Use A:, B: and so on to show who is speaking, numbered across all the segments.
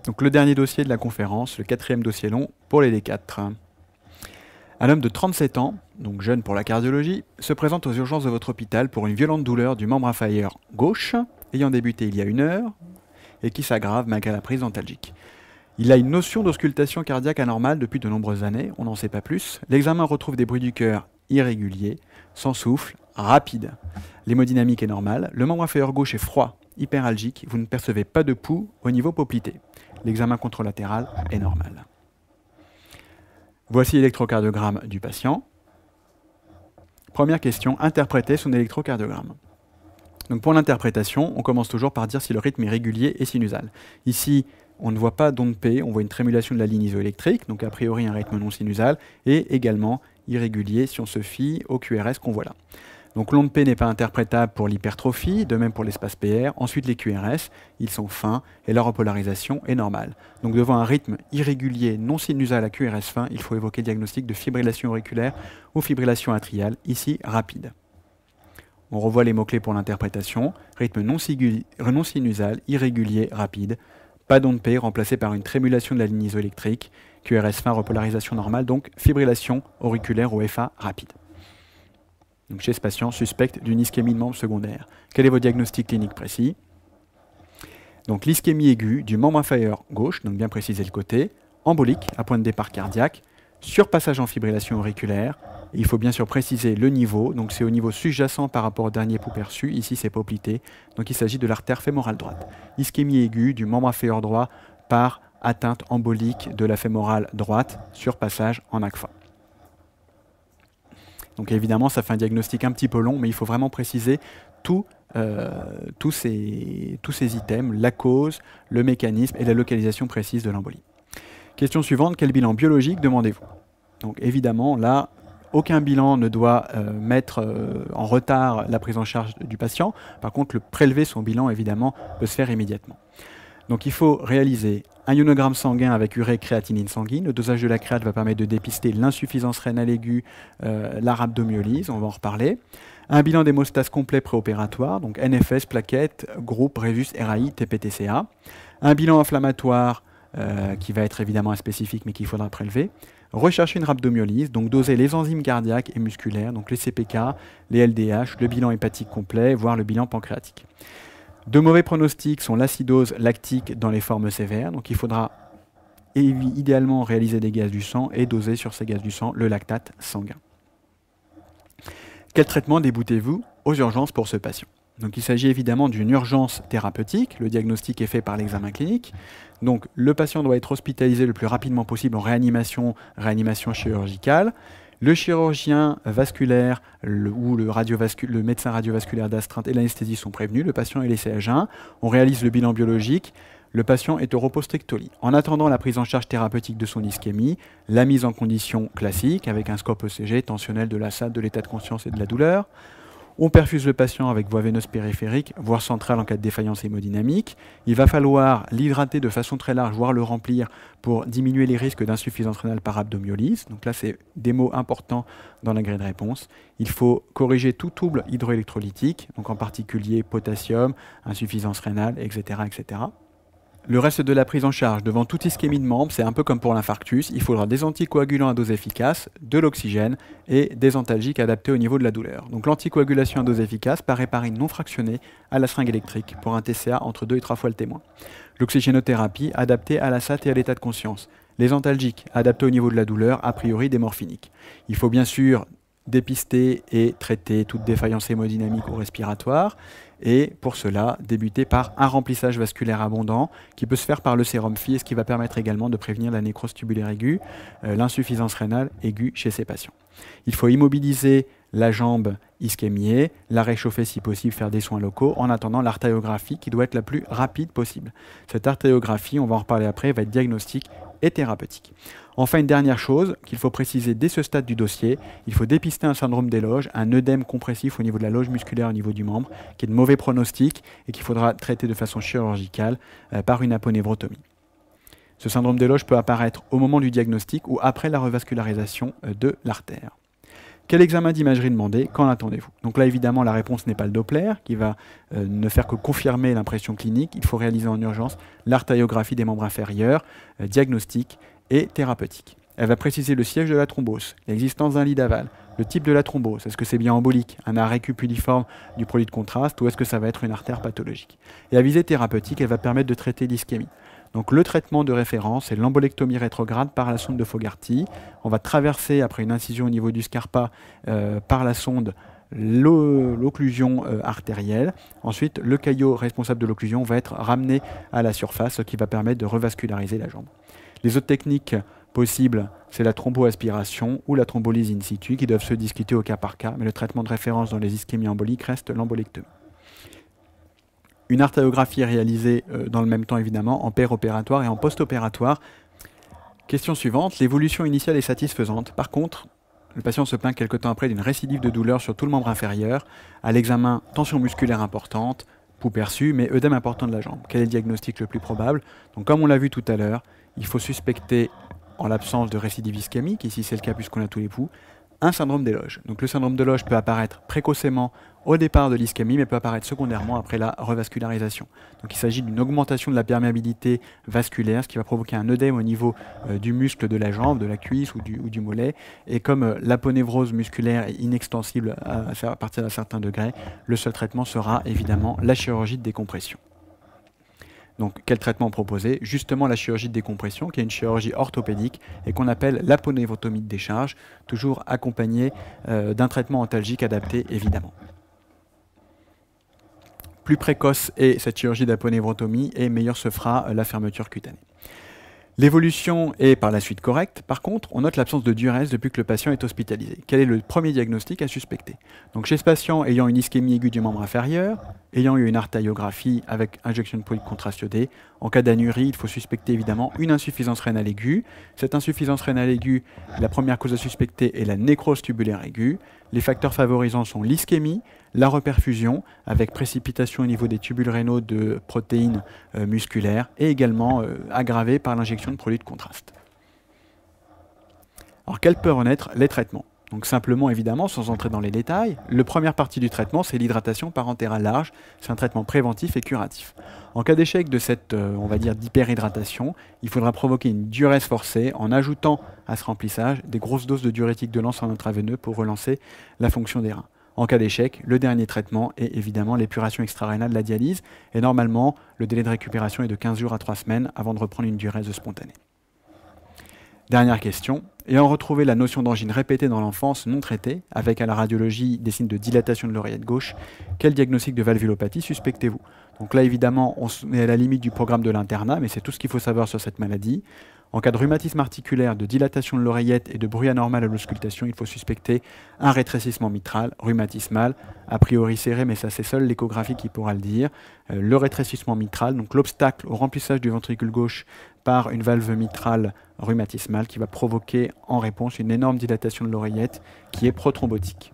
A: Donc le dernier dossier de la conférence, le quatrième dossier long pour les D4. Un homme de 37 ans, donc jeune pour la cardiologie, se présente aux urgences de votre hôpital pour une violente douleur du membre inférieur gauche, ayant débuté il y a 1 heure, et qui s'aggrave malgré la prise d'antalgique. Il a une notion d'auscultation cardiaque anormale depuis de nombreuses années, on n'en sait pas plus. L'examen retrouve des bruits du cœur irréguliers, sans souffle, rapides. L'hémodynamique est normale, le membre inférieur gauche est froid, hyperalgique, vous ne percevez pas de pouls au niveau poplité. L'examen contralatéral est normal. Voici l'électrocardiogramme du patient. Première question, interpréter son électrocardiogramme. Donc pour l'interprétation, on commence toujours par dire si le rythme est régulier et sinusal. Ici, on ne voit pas d'onde P, on voit une trémulation de la ligne isoélectrique, donc a priori un rythme non sinusal, et également irrégulier si on se fie au QRS qu'on voit là. Donc l'onde P n'est pas interprétable pour l'hypertrophie, de même pour l'espace PR. Ensuite les QRS, ils sont fins et leur repolarisation est normale. Donc devant un rythme irrégulier non sinusal à QRS fin, il faut évoquer le diagnostic de fibrillation auriculaire ou fibrillation atriale, ici rapide. On revoit les mots-clés pour l'interprétation. Rythme non sinusal, irrégulier, rapide. Pas d'onde P remplacée par une trémulation de la ligne isoélectrique. QRS fin, repolarisation normale, donc fibrillation auriculaire ou FA rapide. Donc chez ce patient, suspecte d'une ischémie de membre secondaire. Quel est votre diagnostic clinique précis? Donc l'ischémie aiguë du membre inférieur gauche, donc bien préciser le côté, embolique à point de départ cardiaque, surpassage en fibrillation auriculaire. Et il faut bien sûr préciser le niveau, donc c'est au niveau sous-jacent par rapport au dernier pouls perçu, ici c'est poplité, donc il s'agit de l'artère fémorale droite. Ischémie aiguë du membre inférieur droit par atteinte embolique de la fémorale droite, surpassage en ACFA. Donc évidemment, ça fait un diagnostic un petit peu long, mais il faut vraiment préciser tous ces items, la cause, le mécanisme et la localisation précise de l'embolie. Question suivante, quel bilan biologique demandez-vous? Donc évidemment, là, aucun bilan ne doit mettre en retard la prise en charge du patient. Par contre, le prélever son bilan, évidemment, peut se faire immédiatement. Donc il faut réaliser un ionogramme sanguin avec urée créatinine sanguine. Le dosage de la créate va permettre de dépister l'insuffisance rénale aiguë, la rhabdomyolyse, on va en reparler. Un bilan d'hémostase complet préopératoire, donc NFS, plaquettes, groupe, Résus, RAI, TPTCA. Un bilan inflammatoire qui va être évidemment inspécifique mais qu'il faudra prélever. Rechercher une rhabdomyolyse, donc doser les enzymes cardiaques et musculaires, donc les CPK, les LDH, le bilan hépatique complet, voire le bilan pancréatique. De mauvais pronostics sont l'acidose lactique dans les formes sévères, donc il faudra idéalement réaliser des gaz du sang et doser sur ces gaz du sang le lactate sanguin. Quel traitement déboutez-vous aux urgences pour ce patient? Donc il s'agit évidemment d'une urgence thérapeutique, le diagnostic est fait par l'examen clinique. Donc le patient doit être hospitalisé le plus rapidement possible en réanimation chirurgicale. Le chirurgien vasculaire ou le médecin radiovasculaire d'astreinte et l'anesthésie sont prévenus. Le patient est laissé à jeun. On réalise le bilan biologique. Le patient est au repos strictoli. En attendant la prise en charge thérapeutique de son ischémie, la mise en condition classique avec un scope ECG, tensionnel de la SAT, de l'état de conscience et de la douleur. On perfuse le patient avec voie veineuse périphérique, voire centrale en cas de défaillance hémodynamique. Il va falloir l'hydrater de façon très large, voire le remplir pour diminuer les risques d'insuffisance rénale par rhabdomyolyse. Donc là, c'est des mots importants dans la grille de réponse. Il faut corriger tout trouble hydroélectrolytique, donc en particulier potassium, insuffisance rénale, etc., etc. Le reste de la prise en charge devant toute ischémie de membre, c'est un peu comme pour l'infarctus. Il faudra des anticoagulants à dose efficace, de l'oxygène et des antalgiques adaptés au niveau de la douleur. Donc l'anticoagulation à dose efficace par héparine non fractionnée à la seringue électrique pour un TCA entre 2 et 3 fois le témoin. L'oxygénothérapie adaptée à la SAT et à l'état de conscience. Les antalgiques adaptés au niveau de la douleur, a priori des morphiniques. Il faut bien sûr dépister et traiter toute défaillance hémodynamique ou respiratoire. Et pour cela, débuter par un remplissage vasculaire abondant qui peut se faire par le sérum Phi, et ce qui va permettre également de prévenir la nécrose tubulaire aiguë, l'insuffisance rénale aiguë chez ces patients. Il faut immobiliser la jambe ischémiée, la réchauffer si possible, faire des soins locaux, en attendant l'artériographie qui doit être la plus rapide possible. Cette artériographie, on va en reparler après, va être diagnostique et thérapeutique. Enfin, une dernière chose qu'il faut préciser dès ce stade du dossier, il faut dépister un syndrome des loges, un œdème compressif au niveau de la loge musculaire au niveau du membre, qui est de mauvais pronostic et qu'il faudra traiter de façon chirurgicale par une aponevrotomie. Ce syndrome des loges peut apparaître au moment du diagnostic ou après la revascularisation de l'artère. Quel examen d'imagerie demander? Quand l'attendez-vous? Donc là, évidemment, la réponse n'est pas le Doppler, qui va ne faire que confirmer l'impression clinique. Il faut réaliser en urgence l'artériographie des membres inférieurs, diagnostique et thérapeutique. Elle va préciser le siège de la thrombose, l'existence d'un lit d'aval, le type de la thrombose. Est-ce que c'est bien embolique, un arrêt cupuliforme du produit de contraste, ou est-ce que ça va être une artère pathologique? Et à visée thérapeutique, elle va permettre de traiter l'ischémie. Donc le traitement de référence est l'embolectomie rétrograde par la sonde de Fogarty. On va traverser, après une incision au niveau du scarpa, par la sonde l'occlusion artérielle. Ensuite, le caillot responsable de l'occlusion va être ramené à la surface, ce qui va permettre de revasculariser la jambe. Les autres techniques possibles, c'est la thromboaspiration ou la thrombolyse in situ, qui doivent se discuter au cas par cas, mais le traitement de référence dans les ischémies emboliques reste l'embolectomie. Une artériographie réalisée dans le même temps, évidemment, en péropératoire et en post-opératoire. Question suivante, l'évolution initiale est satisfaisante. Par contre, le patient se plaint quelque temps après d'une récidive de douleur sur tout le membre inférieur. À l'examen, tension musculaire importante, pouls perçu, mais œdème important de la jambe. Quel est le diagnostic le plus probable? Donc, comme on l'a vu tout à l'heure, il faut suspecter, en l'absence de récidive ischémique, ici c'est le cas puisqu'on a tous les pouls, un syndrome des loges. Donc le syndrome de loge peut apparaître précocement au départ de l'ischémie, mais peut apparaître secondairement après la revascularisation. Donc il s'agit d'une augmentation de la perméabilité vasculaire, ce qui va provoquer un œdème au niveau du muscle de la jambe, de la cuisse ou du mollet. Et comme l'aponévrose musculaire est inextensible à partir d'un certain degré, le seul traitement sera évidemment la chirurgie de décompression. Donc, quel traitement proposer? Justement la chirurgie de décompression, qui est une chirurgie orthopédique et qu'on appelle l'aponévrotomie de décharge, toujours accompagnée d'un traitement antalgique adapté, évidemment. Plus précoce est cette chirurgie d'aponévrotomie et meilleure se fera la fermeture cutanée. L'évolution est par la suite correcte. Par contre, on note l'absence de diurèse depuis que le patient est hospitalisé. Quel est le premier diagnostic à suspecter? Donc, chez ce patient ayant une ischémie aiguë du membre inférieur, ayant eu une artériographie avec injection de produit de contraste iodé, en cas d'anurie, il faut suspecter évidemment une insuffisance rénale aiguë. Cette insuffisance rénale aiguë, la première cause à suspecter est la nécrose tubulaire aiguë. Les facteurs favorisants sont l'ischémie, la reperfusion, avec précipitation au niveau des tubules rénaux de protéines musculaires, et également aggravée par l'injection de produits de contraste. Alors, quels peuvent en être les traitements? Donc simplement, évidemment, sans entrer dans les détails, la première partie du traitement, c'est l'hydratation parentérale large. C'est un traitement préventif et curatif. En cas d'échec de cette, on va dire, d'hyperhydratation, il faudra provoquer une diurèse forcée en ajoutant à ce remplissage des grosses doses de diurétique de l'ensemble intraveineux pour relancer la fonction des reins. En cas d'échec, le dernier traitement est évidemment l'épuration extra-rénale, la dialyse. Et normalement, le délai de récupération est de 15 jours à 3 semaines avant de reprendre une diurèse spontanée. Dernière question. Ayant retrouvé la notion d'angine répétée dans l'enfance non traitée, avec à la radiologie des signes de dilatation de l'oreillette gauche, quel diagnostic de valvulopathie suspectez-vous? Donc là, évidemment, on est à la limite du programme de l'internat, mais c'est tout ce qu'il faut savoir sur cette maladie. En cas de rhumatisme articulaire, de dilatation de l'oreillette et de bruit anormal à l'auscultation, il faut suspecter un rétrécissement mitral, rhumatismal, a priori serré, mais ça c'est seule l'échographie qui pourra le dire. Le rétrécissement mitral, donc l'obstacle au remplissage du ventricule gauche par une valve mitrale rhumatismale qui va provoquer en réponse une énorme dilatation de l'oreillette qui est prothrombotique.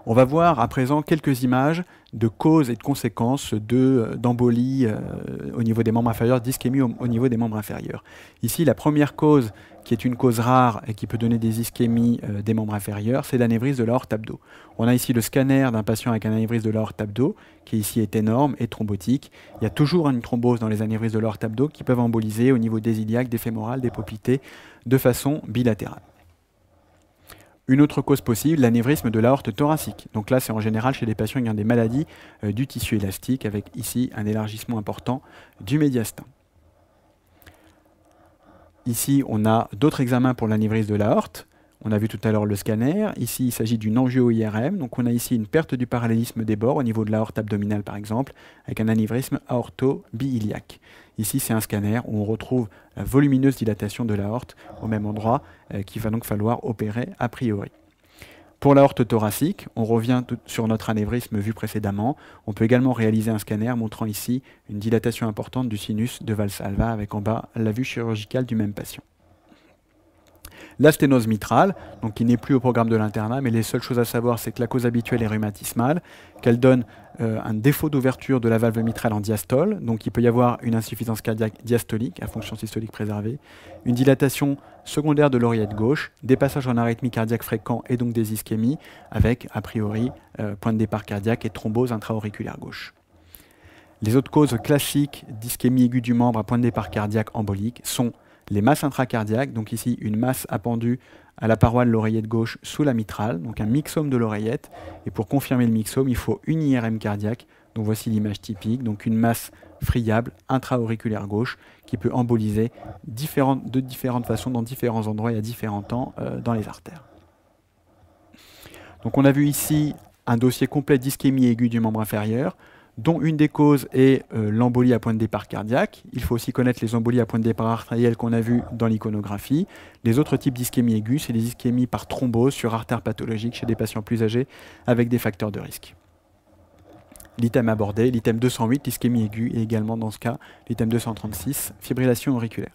A: On va voir à présent quelques images de causes et de conséquences d'embolie au niveau des membres inférieurs, d'ischémie au niveau des membres inférieurs. Ici, la première cause, qui est une cause rare et qui peut donner des ischémies des membres inférieurs, c'est l'anévrisme de l'aorte abdo. On a ici le scanner d'un patient avec un anévrisme de l'aorte abdo, qui ici est énorme et thrombotique. Il y a toujours une thrombose dans les anévrismes de l'aorte abdo qui peuvent emboliser au niveau des iliaques, des fémorales, des poplitées, de façon bilatérale. Une autre cause possible, l'anévrisme de l'aorte thoracique. Donc là, c'est en général chez les patients qui ont des maladies du tissu élastique, avec ici un élargissement important du médiastin. Ici, on a d'autres examens pour l'anévrisme de l'aorte. On a vu tout à l'heure le scanner. Ici, il s'agit d'une angio-IRM. Donc on a ici une perte du parallélisme des bords au niveau de l'aorte abdominale, par exemple, avec un anévrisme aorto-biiliaque. Ici, c'est un scanner où on retrouve la volumineuse dilatation de l'aorte au même endroit, qu'il va donc falloir opérer a priori. Pour l'aorte thoracique, on revient sur notre anévrisme vu précédemment. On peut également réaliser un scanner montrant ici une dilatation importante du sinus de Valsalva avec en bas la vue chirurgicale du même patient. La sténose mitrale, donc qui n'est plus au programme de l'internat, mais les seules choses à savoir, c'est que la cause habituelle est rhumatismale, qu'elle donne un défaut d'ouverture de la valve mitrale en diastole, donc il peut y avoir une insuffisance cardiaque diastolique à fonction systolique préservée, une dilatation secondaire de l'oreillette gauche, des passages en arythmie cardiaque fréquents et donc des ischémies, avec a priori point de départ cardiaque et thrombose intra-auriculaire gauche. Les autres causes classiques d'ischémie aiguë du membre à point de départ cardiaque embolique sont les masses intracardiaques, donc ici une masse appendue à la paroi de l'oreillette gauche sous la mitrale, donc un myxome de l'oreillette. Et pour confirmer le myxome, il faut une IRM cardiaque. Donc voici l'image typique, donc une masse friable intra-auriculaire gauche qui peut emboliser de différentes façons dans différents endroits et à différents temps dans les artères. Donc on a vu ici un dossier complet d'ischémie aiguë du membre inférieur, dont une des causes est l'embolie à point de départ cardiaque. Il faut aussi connaître les embolies à point de départ artérielle qu'on a vues dans l'iconographie. Les autres types d'ischémie aiguë, c'est les ischémies par thrombose sur artère pathologique chez des patients plus âgés avec des facteurs de risque. L'item abordé, l'item 208, l'ischémie aiguë, et également dans ce cas, l'item 236, fibrillation auriculaire.